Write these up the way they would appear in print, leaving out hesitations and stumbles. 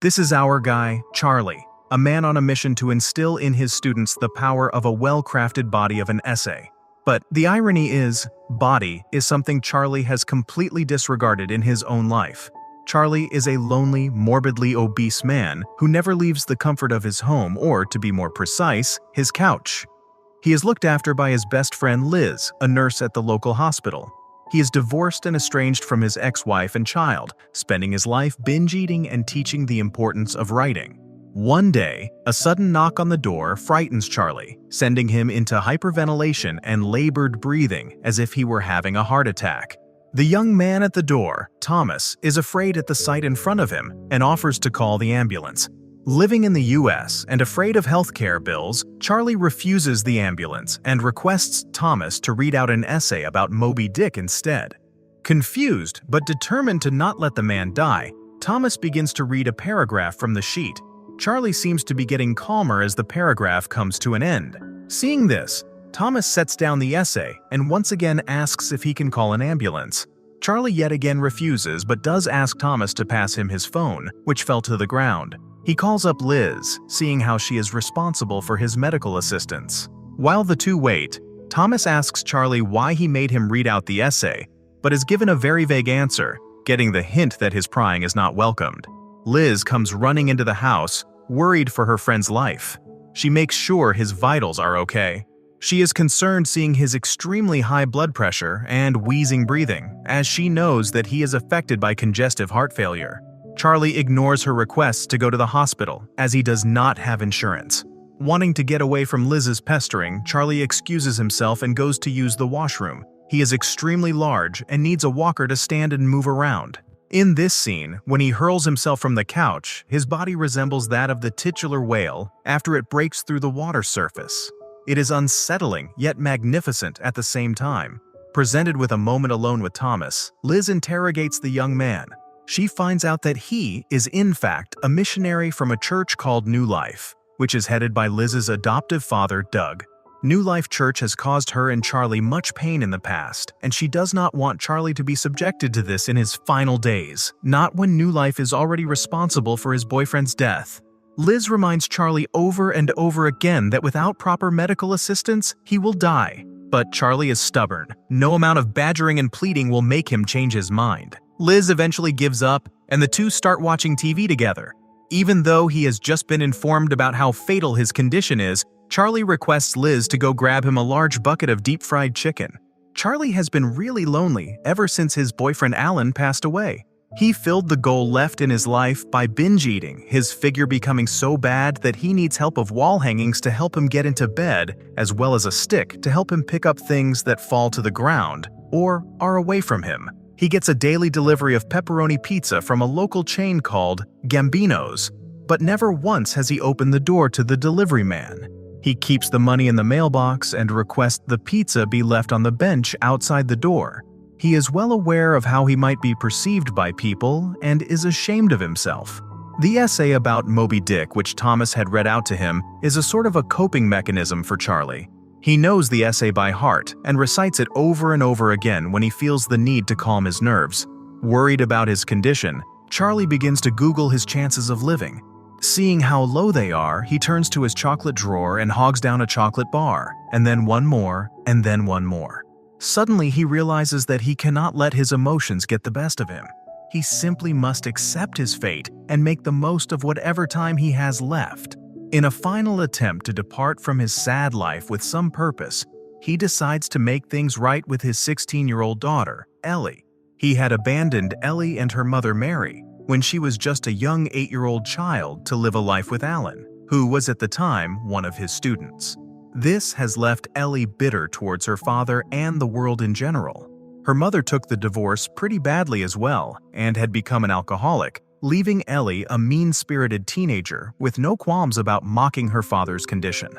This is our guy, Charlie, a man on a mission to instill in his students the power of a well-crafted body of an essay. But the irony is, body is something Charlie has completely disregarded in his own life. Charlie is a lonely, morbidly obese man who never leaves the comfort of his home or, to be more precise, his couch. He is looked after by his best friend Liz, a nurse at the local hospital. He is divorced and estranged from his ex-wife and child, spending his life binge-eating and teaching the importance of writing. One day, a sudden knock on the door frightens Charlie, sending him into hyperventilation and labored breathing as if he were having a heart attack. The young man at the door, Thomas, is afraid at the sight in front of him and offers to call the ambulance. Living in the US and afraid of healthcare bills, Charlie refuses the ambulance and requests Thomas to read out an essay about Moby Dick instead. Confused but determined to not let the man die, Thomas begins to read a paragraph from the sheet. Charlie seems to be getting calmer as the paragraph comes to an end. Seeing this, Thomas sets down the essay and once again asks if he can call an ambulance. Charlie yet again refuses but does ask Thomas to pass him his phone, which fell to the ground. He calls up Liz, seeing how she is responsible for his medical assistance. While the two wait, Thomas asks Charlie why he made him read out the essay, but is given a very vague answer, getting the hint that his prying is not welcomed. Liz comes running into the house, worried for her friend's life. She makes sure his vitals are okay. She is concerned seeing his extremely high blood pressure and wheezing breathing, as she knows that he is affected by congestive heart failure. Charlie ignores her requests to go to the hospital, as he does not have insurance. Wanting to get away from Liz's pestering, Charlie excuses himself and goes to use the washroom. He is extremely large and needs a walker to stand and move around. In this scene, when he hurls himself from the couch, his body resembles that of the titular whale after it breaks through the water surface. It is unsettling yet magnificent at the same time. Presented with a moment alone with Thomas, Liz interrogates the young man. She finds out that he is in fact a missionary from a church called New Life, which is headed by Liz's adoptive father, Doug. New Life Church has caused her and Charlie much pain in the past, and she does not want Charlie to be subjected to this in his final days, not when New Life is already responsible for his boyfriend's death. Liz reminds Charlie over and over again that without proper medical assistance, he will die. But Charlie is stubborn. No amount of badgering and pleading will make him change his mind. Liz eventually gives up, and the two start watching TV together. Even though he has just been informed about how fatal his condition is, Charlie requests Liz to go grab him a large bucket of deep-fried chicken. Charlie has been really lonely ever since his boyfriend Alan passed away. He filled the goal left in his life by binge-eating, his figure becoming so bad that he needs help of wall hangings to help him get into bed, as well as a stick to help him pick up things that fall to the ground or are away from him. He gets a daily delivery of pepperoni pizza from a local chain called Gambino's, but never once has he opened the door to the delivery man. He keeps the money in the mailbox and requests the pizza be left on the bench outside the door. He is well aware of how he might be perceived by people and is ashamed of himself. The essay about Moby Dick, which Thomas had read out to him, is a sort of a coping mechanism for Charlie. He knows the essay by heart and recites it over and over again when he feels the need to calm his nerves. Worried about his condition, Charlie begins to Google his chances of living. Seeing how low they are, he turns to his chocolate drawer and hogs down a chocolate bar, and then one more, and then one more. Suddenly, he realizes that he cannot let his emotions get the best of him. He simply must accept his fate and make the most of whatever time he has left. In a final attempt to depart from his sad life with some purpose, he decides to make things right with his 16-year-old daughter, Ellie. He had abandoned Ellie and her mother Mary when she was just a young 8-year-old child to live a life with Alan, who was at the time one of his students. This has left Ellie bitter towards her father and the world in general. Her mother took the divorce pretty badly as well and had become an alcoholic, leaving Ellie a mean-spirited teenager with no qualms about mocking her father's condition.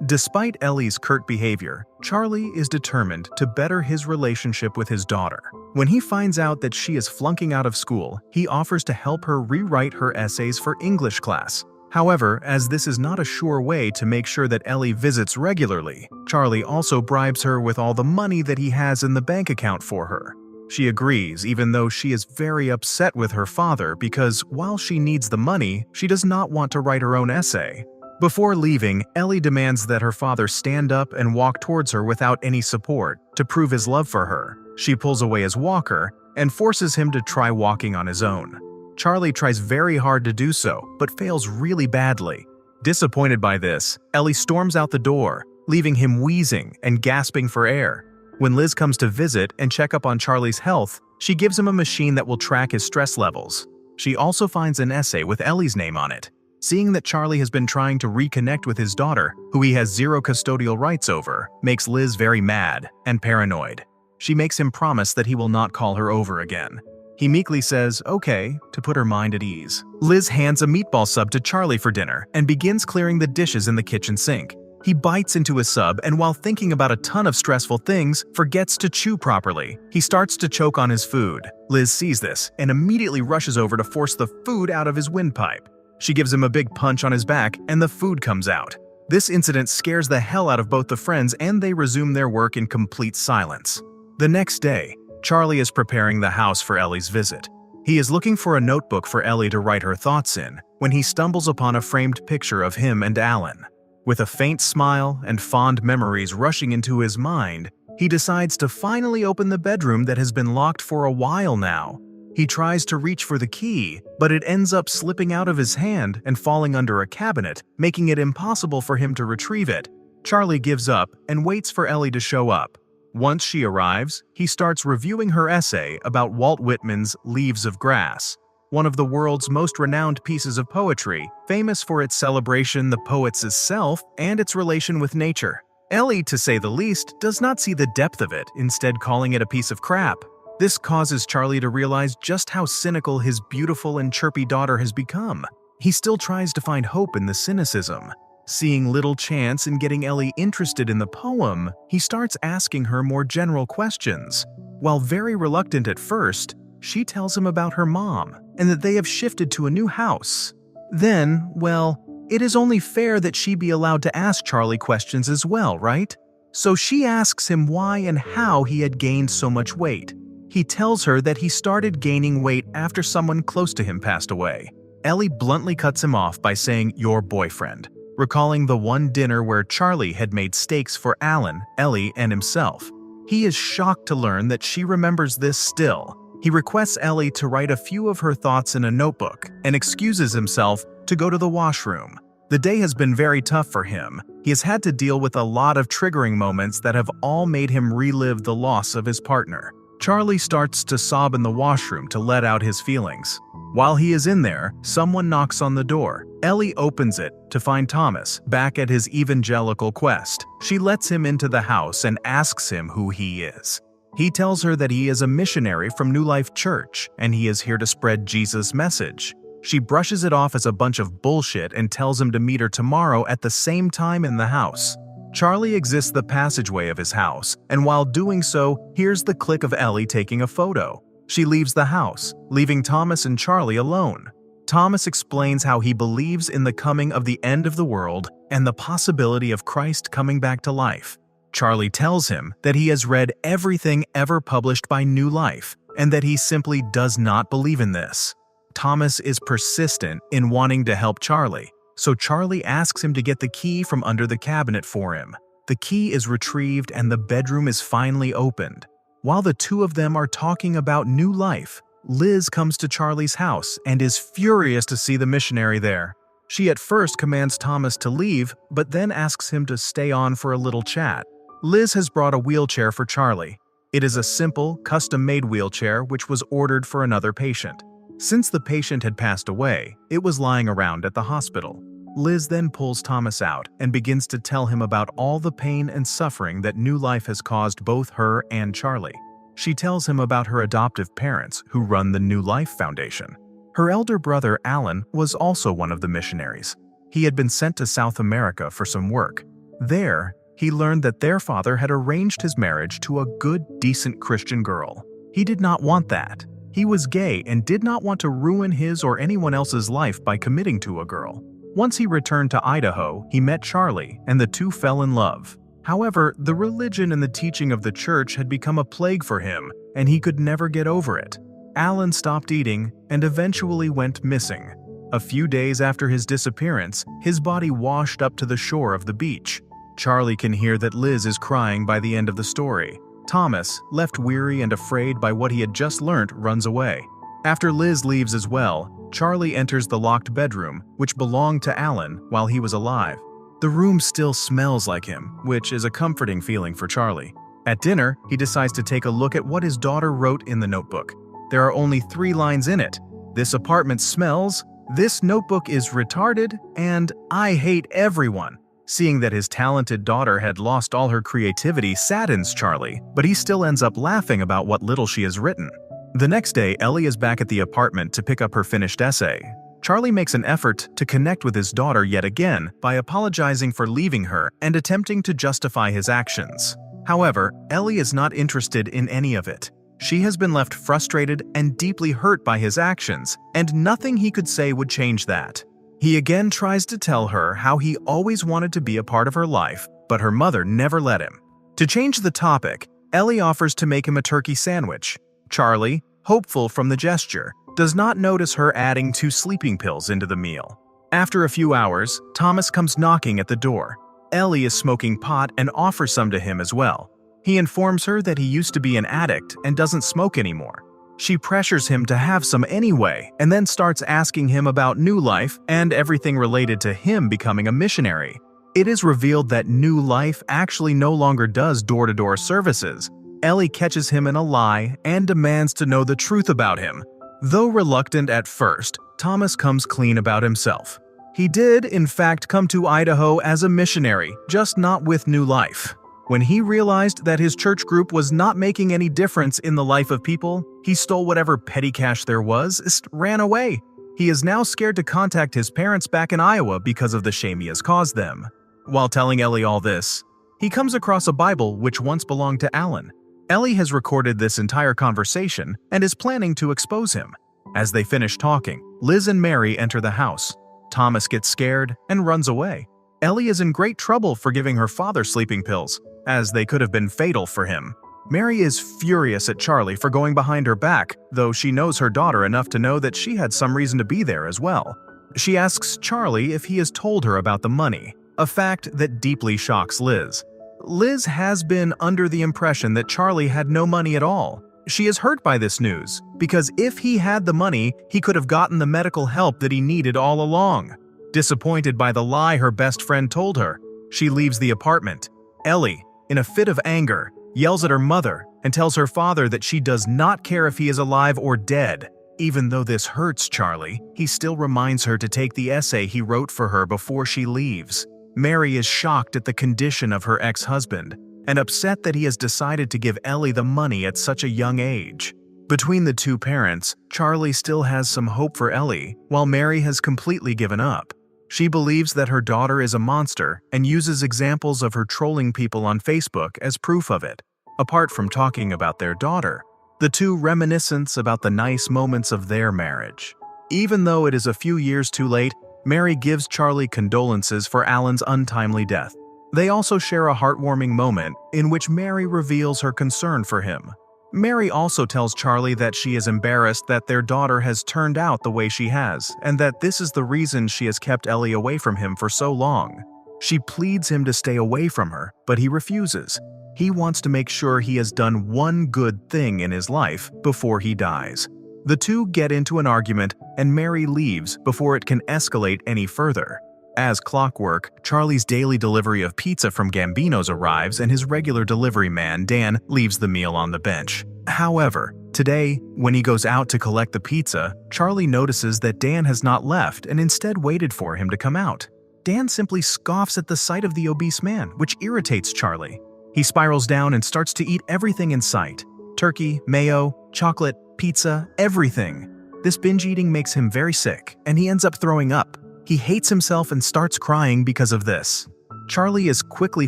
Despite Ellie's curt behavior, Charlie is determined to better his relationship with his daughter. When he finds out that she is flunking out of school, he offers to help her rewrite her essays for English class. However, as this is not a sure way to make sure that Ellie visits regularly, Charlie also bribes her with all the money that he has in the bank account for her. She agrees, even though she is very upset with her father because while she needs the money, she does not want to write her own essay. Before leaving, Ellie demands that her father stand up and walk towards her without any support to prove his love for her. She pulls away his walker and forces him to try walking on his own. Charlie tries very hard to do so, but fails really badly. Disappointed by this, Ellie storms out the door, leaving him wheezing and gasping for air. When Liz comes to visit and check up on Charlie's health, she gives him a machine that will track his stress levels. She also finds an essay with Ellie's name on it. Seeing that Charlie has been trying to reconnect with his daughter, who he has zero custodial rights over, makes Liz very mad and paranoid. She makes him promise that he will not call her over again. He meekly says, okay, to put her mind at ease. Liz hands a meatball sub to Charlie for dinner and begins clearing the dishes in the kitchen sink. He bites into his sub and while thinking about a ton of stressful things, forgets to chew properly. He starts to choke on his food. Liz sees this and immediately rushes over to force the food out of his windpipe. She gives him a big punch on his back and the food comes out. This incident scares the hell out of both the friends and they resume their work in complete silence. The next day, Charlie is preparing the house for Ellie's visit. He is looking for a notebook for Ellie to write her thoughts in when he stumbles upon a framed picture of him and Alan. With a faint smile and fond memories rushing into his mind, he decides to finally open the bedroom that has been locked for a while now. He tries to reach for the key, but it ends up slipping out of his hand and falling under a cabinet, making it impossible for him to retrieve it. Charlie gives up and waits for Ellie to show up. Once she arrives, he starts reviewing her essay about Walt Whitman's Leaves of Grass, one of the world's most renowned pieces of poetry, famous for its celebration the poet's self and its relation with nature. Ellie, to say the least, does not see the depth of it, instead calling it a piece of crap. This causes Charlie to realize just how cynical his beautiful and chirpy daughter has become. He still tries to find hope in the cynicism. Seeing little chance in getting Ellie interested in the poem, he starts asking her more general questions. While very reluctant at first, she tells him about her mom and that they have shifted to a new house. Then, well, it is only fair that she be allowed to ask Charlie questions as well, right? So she asks him why and how he had gained so much weight. He tells her that he started gaining weight after someone close to him passed away. Ellie bluntly cuts him off by saying, "Your boyfriend," recalling the one dinner where Charlie had made steaks for Alan, Ellie, and himself. He is shocked to learn that she remembers this still. He requests Ellie to write a few of her thoughts in a notebook and excuses himself to go to the washroom. The day has been very tough for him. He has had to deal with a lot of triggering moments that have all made him relive the loss of his partner. Charlie starts to sob in the washroom to let out his feelings. While he is in there, someone knocks on the door. Ellie opens it to find Thomas back at his evangelical quest. She lets him into the house and asks him who he is. He tells her that he is a missionary from New Life Church and he is here to spread Jesus' message. She brushes it off as a bunch of bullshit and tells him to meet her tomorrow at the same time in the house. Charlie exits the passageway of his house, and while doing so, hears the click of Ellie taking a photo. She leaves the house, leaving Thomas and Charlie alone. Thomas explains how he believes in the coming of the end of the world and the possibility of Christ coming back to life. Charlie tells him that he has read everything ever published by New Life, and that he simply does not believe in this. Thomas is persistent in wanting to help Charlie, so Charlie asks him to get the key from under the cabinet for him. The key is retrieved and the bedroom is finally opened. While the two of them are talking about New Life, Liz comes to Charlie's house and is furious to see the missionary there. She at first commands Thomas to leave, but then asks him to stay on for a little chat. Liz has brought a wheelchair for Charlie. It is a simple, custom-made wheelchair which was ordered for another patient. Since the patient had passed away, it was lying around at the hospital. Liz then pulls Thomas out and begins to tell him about all the pain and suffering that New Life has caused both her and Charlie. She tells him about her adoptive parents who run the New Life Foundation. Her elder brother Alan was also one of the missionaries. He had been sent to South America for some work. There, he learned that their father had arranged his marriage to a good, decent Christian girl. He did not want that. He was gay and did not want to ruin his or anyone else's life by committing to a girl. Once he returned to Idaho, he met Charlie, and the two fell in love. However, the religion and the teaching of the church had become a plague for him, and he could never get over it. Alan stopped eating and eventually went missing. A few days after his disappearance, his body washed up to the shore of the beach. Charlie can hear that Liz is crying by the end of the story. Thomas, left weary and afraid by what he had just learnt, runs away. After Liz leaves as well, Charlie enters the locked bedroom, which belonged to Alan while he was alive. The room still smells like him, which is a comforting feeling for Charlie. At dinner, he decides to take a look at what his daughter wrote in the notebook. There are only 3 lines in it. "This apartment smells," "This notebook is retarded," and "I hate everyone." Seeing that his talented daughter had lost all her creativity saddens Charlie, but he still ends up laughing about what little she has written. The next day, Ellie is back at the apartment to pick up her finished essay. Charlie makes an effort to connect with his daughter yet again by apologizing for leaving her and attempting to justify his actions. However, Ellie is not interested in any of it. She has been left frustrated and deeply hurt by his actions, and nothing he could say would change that. He again tries to tell her how he always wanted to be a part of her life, but her mother never let him. To change the topic, Ellie offers to make him a turkey sandwich. Charlie, hopeful from the gesture, does not notice her adding 2 sleeping pills into the meal. After a few hours, Thomas comes knocking at the door. Ellie is smoking pot and offers some to him as well. He informs her that he used to be an addict and doesn't smoke anymore. She pressures him to have some anyway, and then starts asking him about New Life and everything related to him becoming a missionary. It is revealed that New Life actually no longer does door-to-door services. Ellie catches him in a lie and demands to know the truth about him. Though reluctant at first, Thomas comes clean about himself. He did, in fact, come to Idaho as a missionary, just not with New Life. When he realized that his church group was not making any difference in the life of people, he stole whatever petty cash there was and ran away. He is now scared to contact his parents back in Iowa because of the shame he has caused them. While telling Ellie all this, he comes across a Bible which once belonged to Alan. Ellie has recorded this entire conversation and is planning to expose him. As they finish talking, Liz and Mary enter the house. Thomas gets scared and runs away. Ellie is in great trouble for giving her father sleeping pills, as they could have been fatal for him. Mary is furious at Charlie for going behind her back, though she knows her daughter enough to know that she had some reason to be there as well. She asks Charlie if he has told her about the money, a fact that deeply shocks Liz. Liz has been under the impression that Charlie had no money at all. She is hurt by this news, because if he had the money, he could have gotten the medical help that he needed all along. Disappointed by the lie her best friend told her, she leaves the apartment. Ellie, in a fit of anger, yells at her mother and tells her father that she does not care if he is alive or dead. Even though this hurts Charlie, he still reminds her to take the essay he wrote for her before she leaves. Mary is shocked at the condition of her ex-husband and upset that he has decided to give Ellie the money at such a young age. Between the two parents, Charlie still has some hope for Ellie, while Mary has completely given up. She believes that her daughter is a monster and uses examples of her trolling people on Facebook as proof of it. Apart from talking about their daughter, the two reminisce about the nice moments of their marriage. Even though it is a few years too late, Mary gives Charlie condolences for Alan's untimely death. They also share a heartwarming moment in which Mary reveals her concern for him. Mary also tells Charlie that she is embarrassed that their daughter has turned out the way she has, and that this is the reason she has kept Ellie away from him for so long. She pleads him to stay away from her, but he refuses. He wants to make sure he has done one good thing in his life before he dies. The two get into an argument, and Mary leaves before it can escalate any further. As clockwork, Charlie's daily delivery of pizza from Gambino's arrives and his regular delivery man, Dan, leaves the meal on the bench. However, today, when he goes out to collect the pizza, Charlie notices that Dan has not left and instead waited for him to come out. Dan simply scoffs at the sight of the obese man, which irritates Charlie. He spirals down and starts to eat everything in sight. Turkey, mayo, chocolate, pizza, everything. This binge eating makes him very sick, and he ends up throwing up. He hates himself and starts crying because of this. Charlie is quickly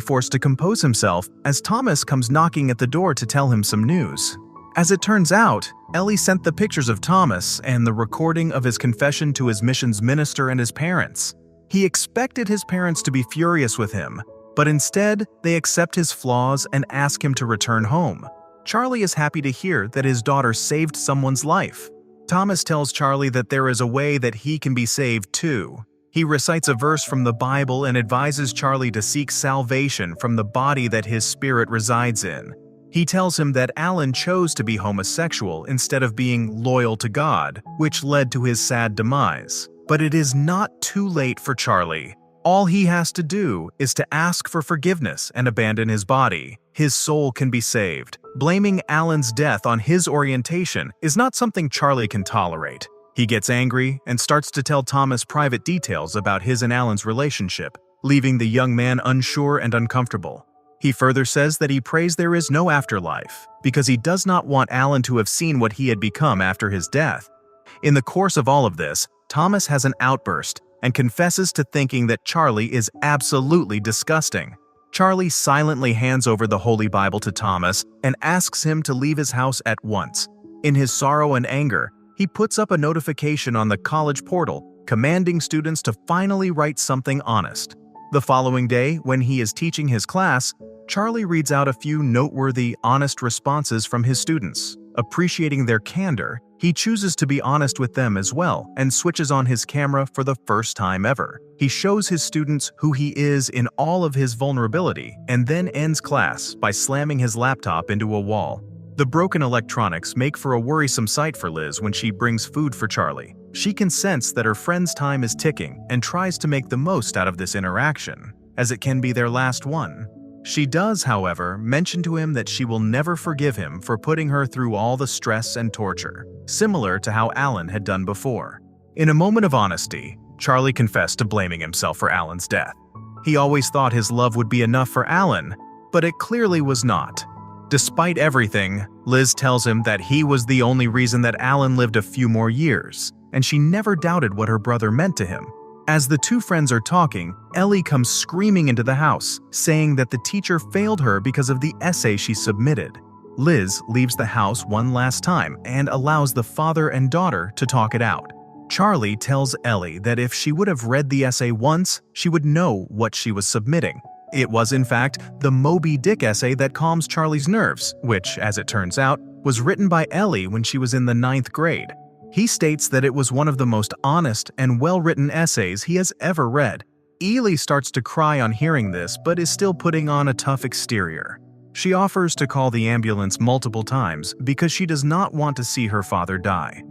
forced to compose himself as Thomas comes knocking at the door to tell him some news. As it turns out, Ellie sent the pictures of Thomas and the recording of his confession to his missions minister and his parents. He expected his parents to be furious with him, but instead they accept his flaws and ask him to return home. Charlie is happy to hear that his daughter saved someone's life. Thomas tells Charlie that there is a way that he can be saved too. He recites a verse from the Bible and advises Charlie to seek salvation from the body that his spirit resides in. He tells him that Alan chose to be homosexual instead of being loyal to God, which led to his sad demise. But it is not too late for Charlie. All he has to do is to ask for forgiveness and abandon his body. His soul can be saved. Blaming Alan's death on his orientation is not something Charlie can tolerate. He gets angry and starts to tell Thomas private details about his and Alan's relationship, leaving the young man unsure and uncomfortable. He further says that he prays there is no afterlife, because he does not want Alan to have seen what he had become after his death. In the course of all of this, Thomas has an outburst and confesses to thinking that Charlie is absolutely disgusting. Charlie silently hands over the Holy Bible to Thomas and asks him to leave his house at once. In his sorrow and anger, he puts up a notification on the college portal, commanding students to finally write something honest. The following day, when he is teaching his class, Charlie reads out a few noteworthy, honest responses from his students. Appreciating their candor, he chooses to be honest with them as well and switches on his camera for the first time ever. He shows his students who he is in all of his vulnerability and then ends class by slamming his laptop into a wall. The broken electronics make for a worrisome sight for Liz when she brings food for Charlie. She can sense that her friend's time is ticking and tries to make the most out of this interaction, as it can be their last one. She does, however, mention to him that she will never forgive him for putting her through all the stress and torture, similar to how Alan had done before. In a moment of honesty, Charlie confessed to blaming himself for Alan's death. He always thought his love would be enough for Alan, but it clearly was not. Despite everything, Liz tells him that he was the only reason that Alan lived a few more years, and she never doubted what her brother meant to him. As the two friends are talking, Ellie comes screaming into the house, saying that the teacher failed her because of the essay she submitted. Liz leaves the house one last time and allows the father and daughter to talk it out. Charlie tells Ellie that if she would have read the essay once, she would know what she was submitting. It was, in fact, the Moby Dick essay that calms Charlie's nerves, which, as it turns out, was written by Ellie when she was in the 9th grade. He states that it was one of the most honest and well-written essays he has ever read. Ellie starts to cry on hearing this, but is still putting on a tough exterior. She offers to call the ambulance multiple times because she does not want to see her father die.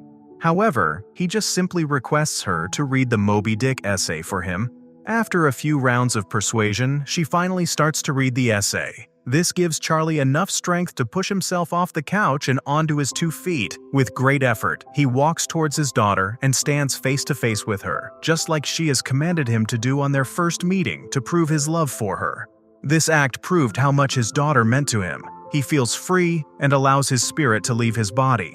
However, he just simply requests her to read the Moby Dick essay for him. After a few rounds of persuasion, she finally starts to read the essay. This gives Charlie enough strength to push himself off the couch and onto his 2 feet. With great effort, he walks towards his daughter and stands face to face with her, just like she has commanded him to do on their first meeting to prove his love for her. This act proved how much his daughter meant to him. He feels free and allows his spirit to leave his body.